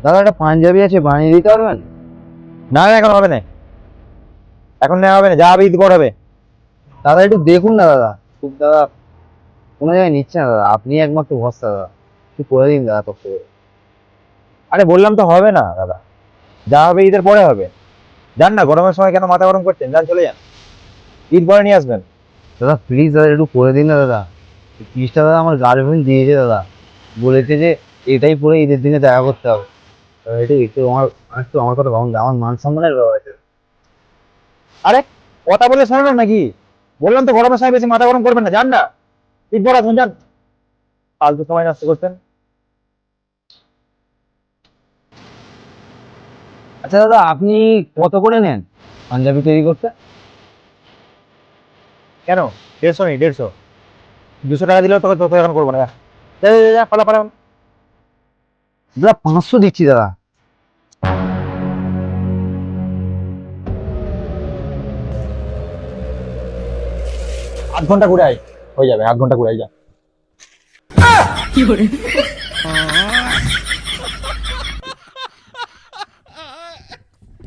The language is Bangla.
দাদা একটা পাঞ্জাবি আছে, বানিয়ে দিতে পারবেন? না না, এখন হবে না, এখন নেওয়া হবে না, যা হবে ঈদ পর হবে। দাদা একটু দেখুন না দাদা, খুব দাদা কোনো জায়গায় নিচ্ছে না দাদা, আপনি একমাত্র ভরসা দাদা, একটু করে দিন দাদা কষ্ট করে। আরে বললাম তো হবে না দাদা, যা হবে ঈদের পরে হবে। যান না, গরমের সময় কেন মাথা গরম করছেন, যান চলে যান, ঈদ পরে নিয়ে আসবেন। দাদা প্লিজ দাদা একটু করে দিন না দাদা, এই পিসটা দাদা আমার গার্লফ্রেন্ড দিয়েছে দাদা, বলেছে যে এটাই পরে ঈদের দিনে দেখা করতে হবে। দাদা একটু একটু আমার কথা ভাবুন, আমার মান সম্মানের ব্যাপার আছে। আরে কথা বলে শোনো না নাকি, বললাম তো গরমের সময় বেশি মাথা গরম করবেন না, যান না, ঈদ পর আসবেন, যান, ফালতু সময় নষ্ট করছেন। আচ্ছা দাদা, আপনি কত করে নেন পাঞ্জাবি তৈরি করতে? কেন, 150 নেই, 150, 200 টাকা দিলেও তোকে তোকে এখন করবো না, যা যা, যা, যা, পালা পালা। দাদা 500 দিচ্ছি দাদা। আধ ঘন্টা ঘুরে আয়, হয়ে যাবে, আধ ঘন্টা ঘুরে আয়, যা।